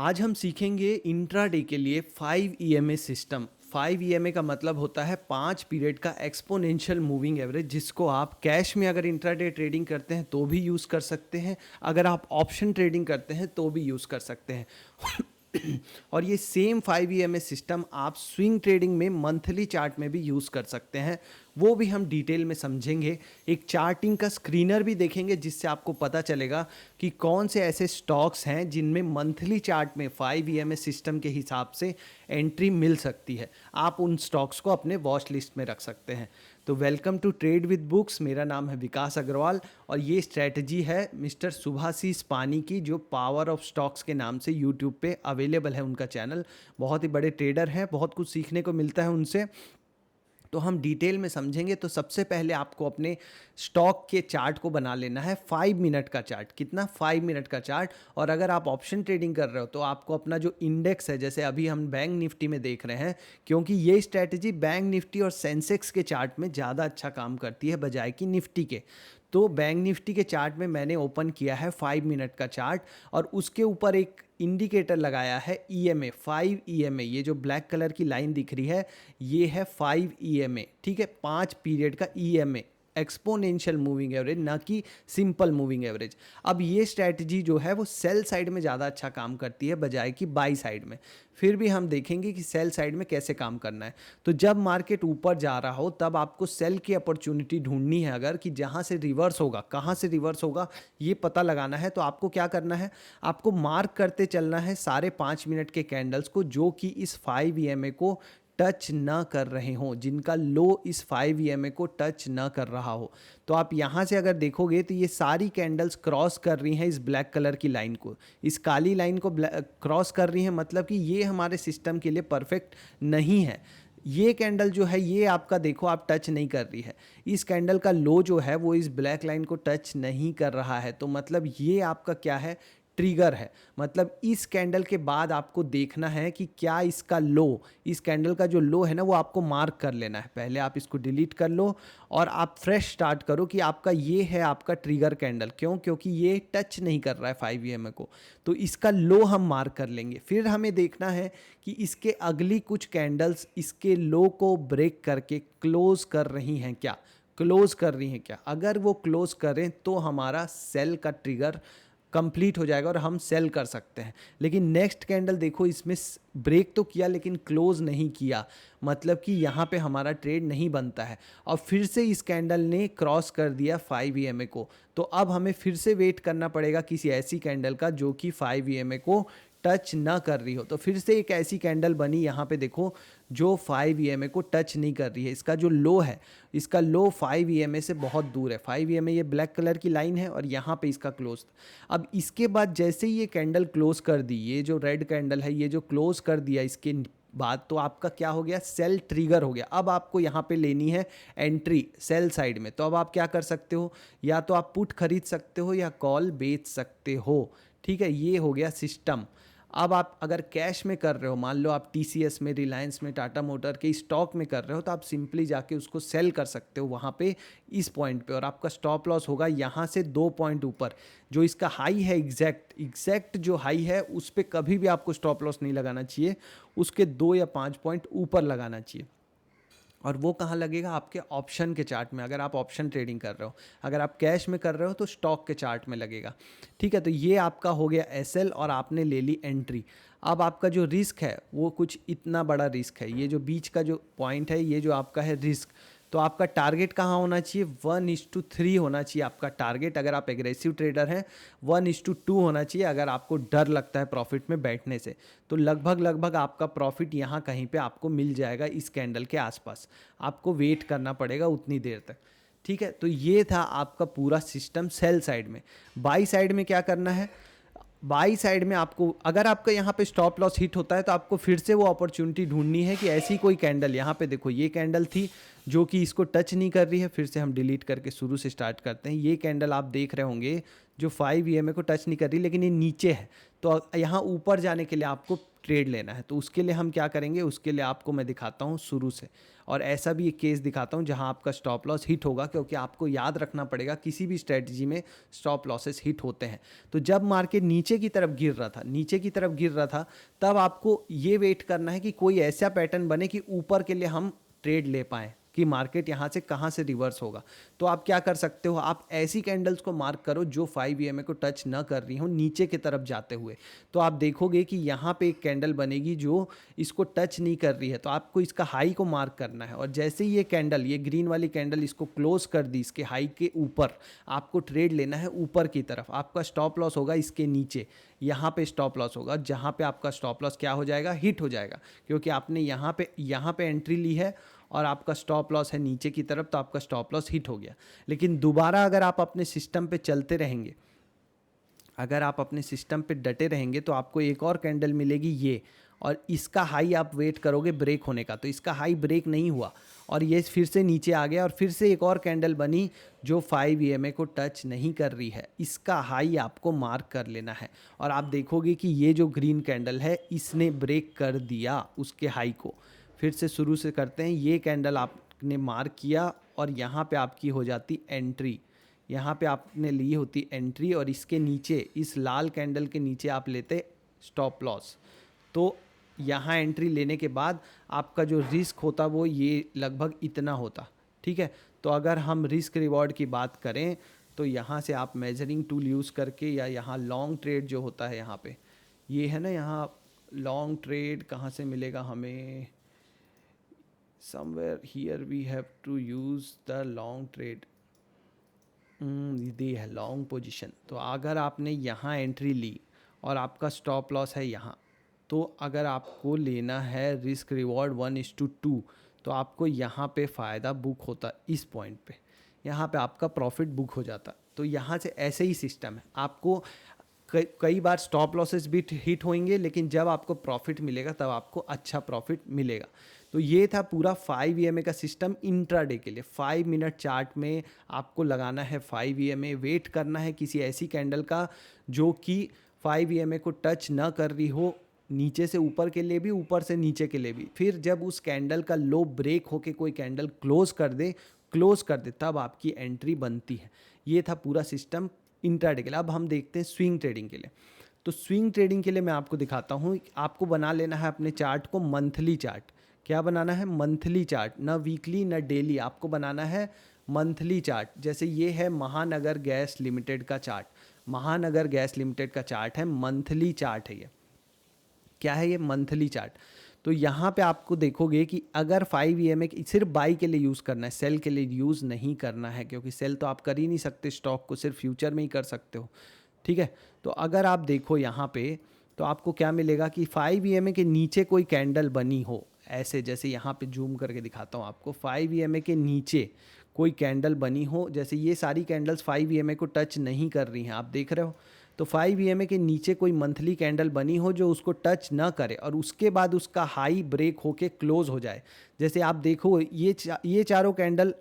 आज हम सीखेंगे इंट्राडे के लिए 5 ईएमए सिस्टम। 5 ईएमए का मतलब होता है 5 पीरियड का एक्सपोनेंशियल मूविंग एवरेज, जिसको आप कैश में अगर इंट्राडे ट्रेडिंग करते हैं तो भी यूज़ कर सकते हैं, अगर आप ऑप्शन ट्रेडिंग करते हैं तो भी यूज़ कर सकते हैं। और ये सेम 5 ईएमए सिस्टम आप स्विंग ट्रेडिंग में मंथली चार्ट में भी यूज़ कर सकते हैं, वो भी हम डिटेल में समझेंगे। एक चार्टिंग का स्क्रीनर भी देखेंगे जिससे आपको पता चलेगा कि कौन से ऐसे स्टॉक्स हैं जिनमें मंथली चार्ट में 5 ईएमए सिस्टम के हिसाब से एंट्री मिल सकती है। आप उन स्टॉक्स को अपने वॉच लिस्ट में रख सकते हैं। तो welcome to trade with books. मेरा नाम है विकास अग्रवाल और ये स्ट्रैटेजी है मिस्टर सुभाशीष पानी की, जो पावर ऑफ स्टॉक्स के नाम से यूट्यूब पे अवेलेबल है। उनका चैनल, बहुत ही बड़े ट्रेडर हैं, बहुत कुछ सीखने को मिलता है उनसे। तो हम डिटेल में समझेंगे। तो सबसे पहले आपको अपने स्टॉक के चार्ट को बना लेना है, 5 मिनट का चार्ट। कितना? 5 मिनट का चार्ट। और अगर आप ऑप्शन ट्रेडिंग कर रहे हो तो आपको अपना जो इंडेक्स है, जैसे अभी हम बैंक निफ्टी में देख रहे हैं, क्योंकि ये स्ट्रैटेजी बैंक निफ्टी और सेंसेक्स के चार्ट में ज़्यादा अच्छा काम करती है बजाय कि निफ्टी के। तो बैंक निफ्टी के चार्ट में मैंने ओपन किया है 5 मिनट का चार्ट और उसके ऊपर एक इंडिकेटर लगाया है ईएमए, 5 ईएमए। ये जो ब्लैक कलर की लाइन दिख रही है ये है 5 ईएमए, ठीक है, 5 पीरियड का ईएमए, एक्सपोनेंशियल मूविंग एवरेज, ना कि सिंपल मूविंग एवरेज। अब ये स्ट्रैटेजी जो है वो सेल साइड में ज़्यादा अच्छा काम करती है बजाय कि बाई साइड में। फिर भी हम देखेंगे कि सेल साइड में कैसे काम करना है। तो जब मार्केट ऊपर जा रहा हो तब आपको सेल की अपॉर्चुनिटी ढूंढनी है, अगर कि जहाँ से रिवर्स होगा, कहाँ से रिवर्स होगा ये पता लगाना है। तो आपको क्या करना है, आपको मार्क करते चलना है सारे 5 मिनट के कैंडल्स को जो कि इस 5 ईएमए को टच ना कर रहे हों, जिनका लो इस 5 ईएमए को टच ना कर रहा हो। तो आप यहाँ से अगर देखोगे तो ये सारी कैंडल्स क्रॉस कर रही हैं इस ब्लैक कलर की लाइन को, इस काली लाइन को क्रॉस कर रही हैं, मतलब कि ये हमारे सिस्टम के लिए परफेक्ट नहीं है। ये कैंडल जो है ये आपका देखो आप टच नहीं कर रही है, इस कैंडल का लो जो है वो इस ब्लैक लाइन को टच नहीं कर रहा है। तो मतलब ये आपका क्या है, ट्रिगर है। मतलब इस कैंडल के बाद आपको देखना है कि क्या इसका लो, इस कैंडल का जो लो है ना वो आपको मार्क कर लेना है। पहले आप इसको डिलीट कर लो और आप फ्रेश स्टार्ट करो कि आपका ये है आपका ट्रिगर कैंडल। क्यों? क्योंकि ये टच नहीं कर रहा है 5 ईएमए को, तो इसका लो हम मार्क कर लेंगे। फिर हमें देखना है कि इसके अगली कुछ कैंडल्स इसके लो को ब्रेक करके क्लोज कर रही हैं क्या, क्लोज कर रही हैं क्या। अगर वो क्लोज करें तो हमारा सेल का ट्रिगर कंप्लीट हो जाएगा और हम सेल कर सकते हैं। लेकिन नेक्स्ट कैंडल देखो, इसमें ब्रेक तो किया लेकिन क्लोज नहीं किया, मतलब कि यहाँ पे हमारा ट्रेड नहीं बनता है। और फिर से इस कैंडल ने क्रॉस कर दिया 5 ईएमए को, तो अब हमें फिर से वेट करना पड़ेगा किसी ऐसी कैंडल का जो कि 5 ईएमए को टच ना कर रही हो। तो फिर से एक ऐसी कैंडल बनी यहाँ पे देखो जो 5 ईएमए को टच नहीं कर रही है। इसका जो लो है, इसका लो 5 ईएमए से बहुत दूर है। 5 ईएमए ये ब्लैक कलर की लाइन है और यहाँ पे इसका क्लोज। अब इसके बाद जैसे ही ये कैंडल क्लोज कर दी, ये जो रेड कैंडल है ये जो क्लोज कर दिया इसके बाद, तो आपका क्या हो गया, सेल ट्रिगर हो गया। अब आपको यहाँ पे लेनी है एंट्री सेल साइड में। तो अब आप क्या कर सकते हो, या तो आप पुट खरीद सकते हो या कॉल बेच सकते हो, ठीक है। ये हो गया सिस्टम। अब आप अगर कैश में कर रहे हो, मान लो आप टीसीएस में, रिलायंस में, टाटा मोटर के स्टॉक में कर रहे हो, तो आप सिंपली जाके उसको सेल कर सकते हो वहाँ पे इस पॉइंट पे, और आपका स्टॉप लॉस होगा यहाँ से 2 पॉइंट ऊपर। जो इसका हाई है, एग्जैक्ट जो हाई है उस पर कभी भी आपको स्टॉप लॉस नहीं लगाना चाहिए, उसके 2 या 5 पॉइंट ऊपर लगाना चाहिए। और वो कहाँ लगेगा, आपके ऑप्शन के चार्ट में, अगर आप ऑप्शन ट्रेडिंग कर रहे हो। अगर आप कैश में कर रहे हो तो स्टॉक के चार्ट में लगेगा, ठीक है। तो ये आपका हो गया एसएल और आपने ले ली एंट्री। अब आपका जो रिस्क है वो कुछ इतना बड़ा रिस्क है, ये जो बीच का जो पॉइंट है ये जो आपका है रिस्क। तो आपका टारगेट कहाँ होना चाहिए, 1:3 होना चाहिए आपका टारगेट अगर आप एग्रेसिव ट्रेडर हैं। 1:2 होना चाहिए अगर आपको डर लगता है प्रॉफिट में बैठने से। तो लगभग आपका प्रॉफिट यहाँ कहीं पे आपको मिल जाएगा इस कैंडल के आसपास। आपको वेट करना पड़ेगा उतनी देर तक, ठीक है। तो ये था आपका पूरा सिस्टम सेल साइड में। बाई साइड में क्या करना है, बाई साइड में आपको, अगर आपका यहाँ पे स्टॉप लॉस हिट होता है तो आपको फिर से वो अपॉर्चुनिटी ढूंढनी है कि ऐसी कोई कैंडल, यहाँ पे देखो ये कैंडल थी जो कि इसको टच नहीं कर रही है। फिर से हम डिलीट करके शुरू से स्टार्ट करते हैं। ये कैंडल आप देख रहे होंगे जो 5 ईएमए को टच नहीं कर रही, लेकिन ये नीचे है। तो यहाँ ऊपर जाने के लिए आपको ट्रेड लेना है, तो उसके लिए हम क्या करेंगे, उसके लिए आपको मैं दिखाता हूँ शुरू से, और ऐसा भी एक केस दिखाता हूँ जहाँ आपका स्टॉप लॉस हिट होगा, क्योंकि आपको याद रखना पड़ेगा किसी भी स्ट्रेटजी में स्टॉप लॉसेस हिट होते हैं। तो जब मार्केट नीचे की तरफ गिर रहा था, नीचे की तरफ गिर रहा था, तब आपको ये वेट करना है कि कोई ऐसा पैटर्न बने कि ऊपर के लिए हम ट्रेड ले पाएँ, कि मार्केट यहाँ से कहाँ से रिवर्स होगा। तो आप क्या कर सकते हो, आप ऐसी कैंडल्स को मार्क करो जो 5 ईएमए को टच ना कर रही हो नीचे की तरफ जाते हुए। तो आप देखोगे कि यहाँ पे एक कैंडल बनेगी जो इसको टच नहीं कर रही है, तो आपको इसका हाई को मार्क करना है, और जैसे ही ये कैंडल, ये ग्रीन वाली कैंडल इसको क्लोज कर दी इसके हाई के ऊपर, आपको ट्रेड लेना है ऊपर की तरफ। आपका स्टॉप लॉस होगा इसके नीचे, यहाँ पे स्टॉप लॉस होगा, जहाँ पे आपका स्टॉप लॉस क्या हो जाएगा, हिट हो जाएगा, क्योंकि आपने यहाँ पे एंट्री ली है और आपका स्टॉप लॉस है नीचे की तरफ, तो आपका स्टॉप लॉस हिट हो गया। लेकिन दोबारा अगर आप अपने सिस्टम पे चलते रहेंगे, अगर आप अपने सिस्टम पे डटे रहेंगे, तो आपको एक और कैंडल मिलेगी ये, और इसका हाई आप वेट करोगे ब्रेक होने का। तो इसका हाई ब्रेक नहीं हुआ और ये फिर से नीचे आ गया, और फिर से एक और कैंडल बनी जो 5 ईएमए को टच नहीं कर रही है। इसका हाई आपको मार्क कर लेना है, और आप देखोगे कि ये जो ग्रीन कैंडल है इसने ब्रेक कर दिया उसके हाई को। फिर से शुरू से करते हैं, ये कैंडल आपने मार्क किया और यहाँ पे आपकी हो जाती एंट्री, यहाँ पे आपने ली होती एंट्री, और इसके नीचे, इस लाल कैंडल के नीचे आप लेते स्टॉप लॉस। तो यहाँ एंट्री लेने के बाद आपका जो रिस्क होता वो ये लगभग इतना होता, ठीक है। तो अगर हम रिस्क रिवॉर्ड की बात करें, तो यहाँ से आप मेजरिंग टूल यूज़ करके, या यहाँ लॉन्ग ट्रेड जो होता है, यहाँ पे ये है ना, यहाँ लॉन्ग ट्रेड कहाँ से मिलेगा हमें, somewhere here we have to use the long trade, ये है लॉन्ग पोजीशन। तो अगर आपने यहाँ एंट्री ली और आपका स्टॉप लॉस है यहाँ, तो अगर आपको लेना है रिस्क रिवॉर्ड 1:2, तो आपको यहाँ पे फ़ायदा बुक होता, इस पॉइंट पे यहाँ पे आपका प्रॉफिट बुक हो जाता। तो यहाँ से ऐसे ही सिस्टम है, आपको कई बार स्टॉप लॉसेस भी हिट होंगे, लेकिन जब आपको प्रॉफिट मिलेगा तब आपको अच्छा प्रॉफिट मिलेगा। तो ये था पूरा 5 ईएमए का सिस्टम इंट्राडे के लिए। 5 मिनट चार्ट में आपको लगाना है 5 ईएमए, वेट करना है किसी ऐसी कैंडल का जो कि 5 ईएमए को टच ना कर रही हो, नीचे से ऊपर के लिए भी, ऊपर से नीचे के लिए भी। फिर जब उस कैंडल का लो ब्रेक होके कोई कैंडल क्लोज कर दे, तब आपकी एंट्री बनती है। ये था पूरा सिस्टम इंट्राडे के लिए। अब हम देखते हैं स्विंग ट्रेडिंग के लिए। तो स्विंग ट्रेडिंग के लिए मैं आपको दिखाता हूँ, आपको बना लेना है अपने चार्ट को मंथली चार्ट। क्या बनाना है, मंथली चार्ट, ना वीकली ना डेली, आपको बनाना है मंथली चार्ट। जैसे ये है महानगर गैस लिमिटेड का चार्ट, महानगर गैस लिमिटेड का चार्ट है, मंथली चार्ट है ये। क्या है ये, मंथली चार्ट। तो यहाँ पे आपको देखोगे कि अगर 5 ईएमए सिर्फ बाई के लिए यूज़ करना है, सेल के लिए यूज़ नहीं करना है, क्योंकि सेल तो आप कर ही नहीं सकते, स्टॉक को सिर्फ फ्यूचर में ही कर सकते हो, ठीक है। तो अगर आप देखो यहाँ पे, तो आपको क्या मिलेगा कि 5 ईएमए के नीचे कोई कैंडल बनी हो, ऐसे जैसे यहाँ पे जूम करके दिखाता हूँ आपको, 5 ईएमए के नीचे कोई कैंडल बनी हो, जैसे ये सारी कैंडल्स 5 ईएमए को टच नहीं कर रही हैं, आप देख रहे हो। तो 5 ईएमए के नीचे कोई मंथली कैंडल बनी हो जो उसको टच ना करे, और उसके बाद उसका हाई ब्रेक होके क्लोज हो जाए। जैसे आप देखो ये चारों कैंडल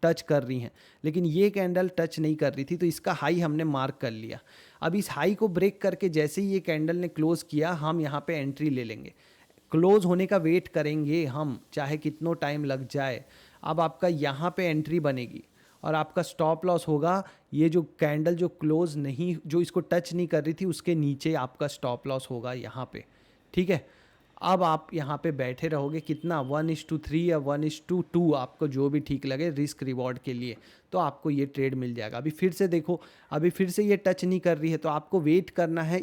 टच कर रही हैं, लेकिन ये कैंडल टच नहीं कर रही थी, तो इसका हाई हमने मार्क कर लिया। अब इस हाई को ब्रेक करके जैसे ही ये कैंडल ने क्लोज किया, हम यहाँ पे एंट्री ले लेंगे, क्लोज होने का वेट करेंगे हम, चाहे कितना टाइम लग जाए। अब आपका यहाँ पे एंट्री बनेगी, और आपका स्टॉप लॉस होगा ये जो कैंडल जो क्लोज नहीं, जो इसको टच नहीं कर रही थी, उसके नीचे आपका स्टॉप लॉस होगा यहाँ पे, ठीक है। अब आप यहाँ पे बैठे रहोगे कितना, 1:3 या 1:2, आपको जो भी ठीक लगे रिस्क रिवॉर्ड के लिए, तो आपको ये ट्रेड मिल जाएगा। अभी फिर से देखो, अभी फिर से ये टच नहीं कर रही है, तो आपको वेट करना है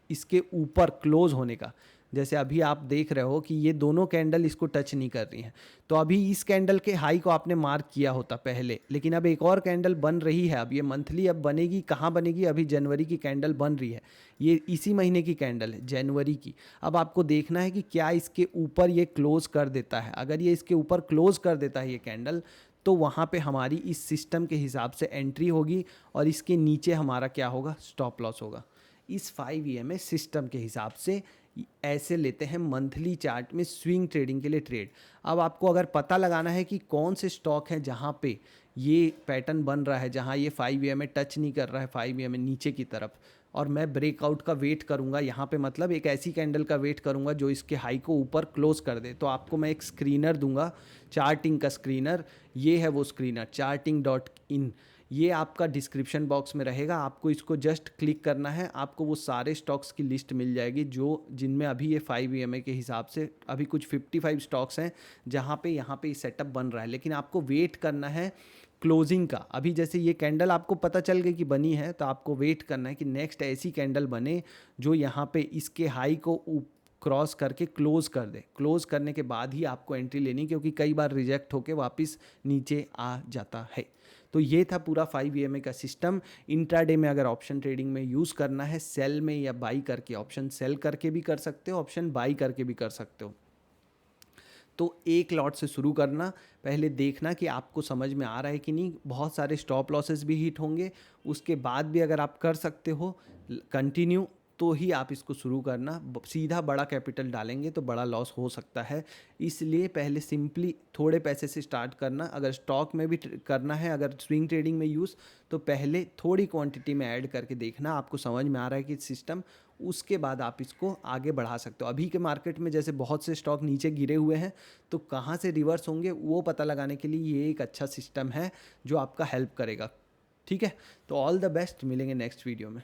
इसके ऊपर क्लोज होने का। जैसे अभी आप देख रहे हो कि ये दोनों कैंडल इसको टच नहीं कर रही हैं, तो अभी इस कैंडल के हाई को आपने मार्क किया होता पहले, लेकिन अब एक और कैंडल बन रही है, अब ये मंथली अब बनेगी, कहाँ बनेगी, अभी जनवरी की कैंडल बन रही है, ये इसी महीने की कैंडल है, जनवरी की। अब आपको देखना है कि क्या इसके ऊपर ये क्लोज कर देता है। अगर ये इसके ऊपर क्लोज कर देता है ये कैंडल, तो वहाँ पे हमारी इस सिस्टम के हिसाब से एंट्री होगी, और इसके नीचे हमारा क्या होगा, स्टॉप लॉस होगा। इस 5 ईएमए सिस्टम के हिसाब से ऐसे लेते हैं मंथली चार्ट में स्विंग ट्रेडिंग के लिए ट्रेड। अब आपको अगर पता लगाना है कि कौन से स्टॉक हैं जहाँ पे ये पैटर्न बन रहा है जहाँ ये 5 EMA टच नहीं कर रहा है 5 EMA नीचे की तरफ, और मैं ब्रेकआउट का वेट करूंगा यहाँ पे, मतलब एक ऐसी कैंडल का वेट करूंगा जो इसके हाई को ऊपर क्लोज कर दे, तो आपको मैं एक स्क्रीनर दूंगा, चार्टिंग का स्क्रीनर। ये है वो स्क्रीनर, charting.in। ये आपका डिस्क्रिप्शन बॉक्स में रहेगा, आपको इसको जस्ट क्लिक करना है, आपको वो सारे स्टॉक्स की लिस्ट मिल जाएगी जो जिनमें अभी ये 5 EMA के हिसाब से अभी कुछ 55 स्टॉक्स हैं जहाँ पे यहाँ पे सेटअप बन रहा है। लेकिन आपको वेट करना है क्लोजिंग का। अभी जैसे ये कैंडल आपको पता चल गई कि बनी है, तो आपको वेट करना है कि नेक्स्ट ऐसी कैंडल बने जो यहाँ पे इसके हाई को क्रॉस करके क्लोज कर दे। क्लोज करने के बाद ही आपको एंट्री लेनी, क्योंकि कई बार रिजेक्ट होके वापस नीचे आ जाता है। तो ये था पूरा 5 EMA का सिस्टम। इंट्राडे में अगर ऑप्शन ट्रेडिंग में यूज़ करना है, सेल में या बाई करके, ऑप्शन सेल करके भी कर सकते हो, ऑप्शन बाई करके भी कर सकते हो। तो एक लॉट से शुरू करना, पहले देखना कि आपको समझ में आ रहा है कि नहीं। बहुत सारे स्टॉप लॉसेस भी हिट होंगे, उसके बाद भी अगर आप कर सकते हो कंटिन्यू, तो ही आप इसको शुरू करना। सीधा बड़ा कैपिटल डालेंगे तो बड़ा लॉस हो सकता है, इसलिए पहले सिंपली थोड़े पैसे से स्टार्ट करना। अगर स्टॉक में भी करना है, अगर स्विंग ट्रेडिंग में यूज़, तो पहले थोड़ी क्वांटिटी में ऐड करके देखना, आपको समझ में आ रहा है कि सिस्टम, उसके बाद आप इसको आगे बढ़ा सकते हो। अभी के मार्केट में जैसे बहुत से स्टॉक नीचे गिरे हुए हैं, तो कहाँ से रिवर्स होंगे वो पता लगाने के लिए ये एक अच्छा सिस्टम है जो आपका हेल्प करेगा। ठीक है, तो ऑल द बेस्ट, मिलेंगे नेक्स्ट वीडियो में।